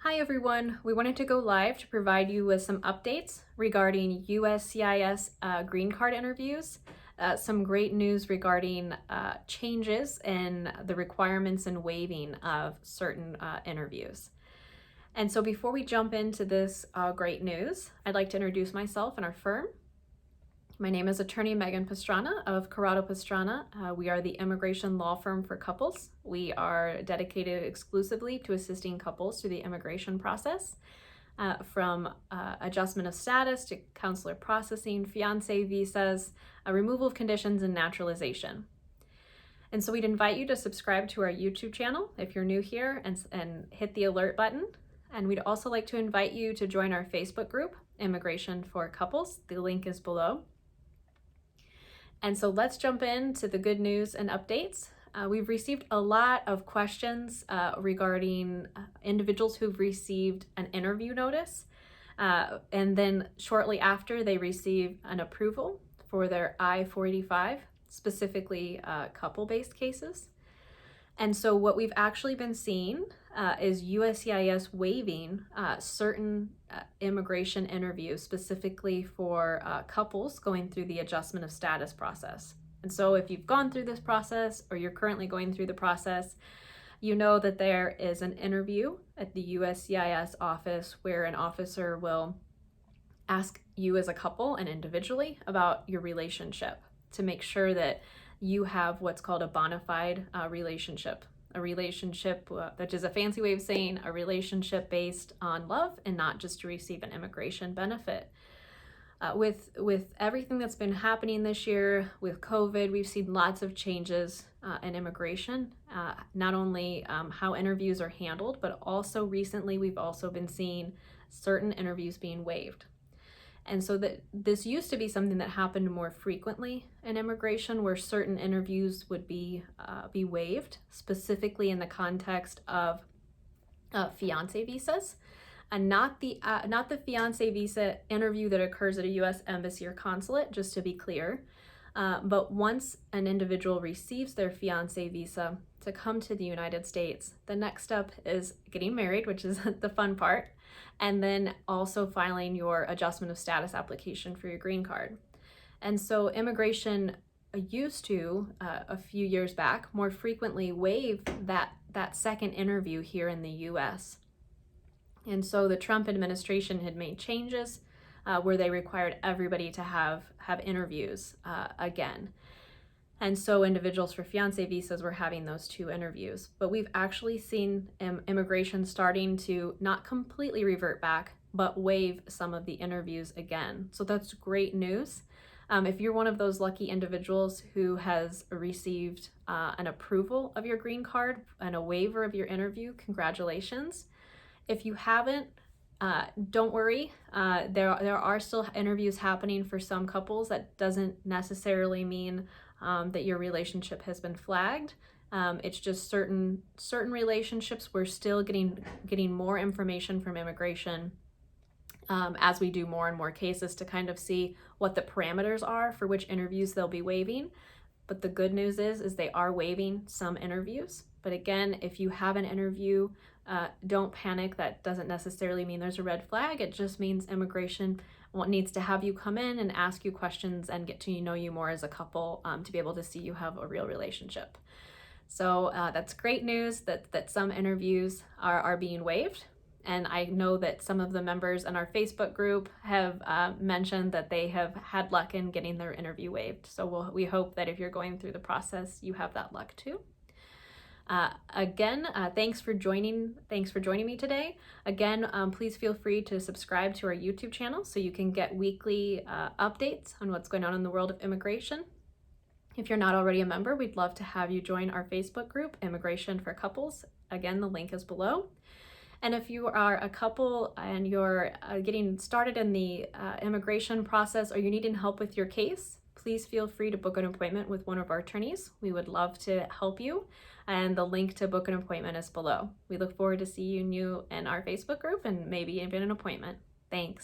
Hi everyone, we wanted to go live to provide you with some updates regarding USCIS green card interviews, some great news regarding changes in the requirements and waiving of certain interviews. And so before we jump into this great news, I'd like to introduce myself and our firm. My name is attorney Megan Pastrana of Corrado Pastrana. We are the immigration law firm for couples. We are dedicated exclusively to assisting couples through the immigration process, from adjustment of status to consular processing, fiance visas, removal of conditions, and naturalization. And so we'd invite you to subscribe to our YouTube channel if you're new here and hit the alert button. And we'd also like to invite you to join our Facebook group, Immigration for Couples. The link is below. And so let's jump into the good news and updates. We've received a lot of questions regarding individuals who've received an interview notice, and then shortly after they receive an approval for their I-485, specifically couple-based cases. And so what we've actually been seeing is USCIS waiving certain immigration interviews specifically for couples going through the adjustment of status process. And so if you've gone through this process or you're currently going through the process, you know that there is an interview at the USCIS office where an officer will ask you as a couple and individually about your relationship to make sure that you have what's called a bona fide relationship. A relationship, which is a fancy way of saying a relationship based on love and not just to receive an immigration benefit. With everything that's been happening this year with COVID, we've seen lots of changes in immigration, not only how interviews are handled, but also recently we've also been seeing certain interviews being waived. And so this used to be something that happened more frequently in immigration, where certain interviews would be waived, specifically in the context of fiance visas, and not the fiance visa interview that occurs at a U.S. embassy or consulate. Just to be clear, but once an individual receives their fiance visa to come to the United States, the next step is getting married, which is the fun part, and then also filing your adjustment of status application for your green card. And so immigration used to, a few years back, more frequently waive that second interview here in the US. And so the Trump administration had made changes where they required everybody to have interviews again. And so individuals for fiance visas were having those two interviews. But we've actually seen immigration starting to not completely revert back, but waive some of the interviews again. So that's great news. If you're one of those lucky individuals who has received an approval of your green card and a waiver of your interview, congratulations. If you haven't, don't worry. There are still interviews happening for some couples. That doesn't necessarily mean that your relationship has been flagged. It's just certain relationships we're still getting more information from immigration as we do more and more cases to kind of see what the parameters are for which interviews they'll be waiving. But the good news is they are waiving some interviews. But again, if you have an interview, don't panic. That doesn't necessarily mean there's a red flag. It just means immigration needs to have you come in and ask you questions and get to know you more as a couple to be able to see you have a real relationship. So that's great news that some interviews are being waived. And I know that some of the members in our Facebook group have mentioned that they have had luck in getting their interview waived. So we hope that if you're going through the process, you have that luck too. Again, thanks for joining me today. Again, please feel free to subscribe to our YouTube channel so you can get weekly updates on what's going on in the world of immigration. If you're not already a member, we'd love to have you join our Facebook group, Immigration for Couples. Again, the link is below. And if you are a couple and you're getting started in the immigration process or you're needing help with your case, please feel free to book an appointment with one of our attorneys. We would love to help you. And the link to book an appointment is below. We look forward to seeing you in our Facebook group and maybe even an appointment. Thanks.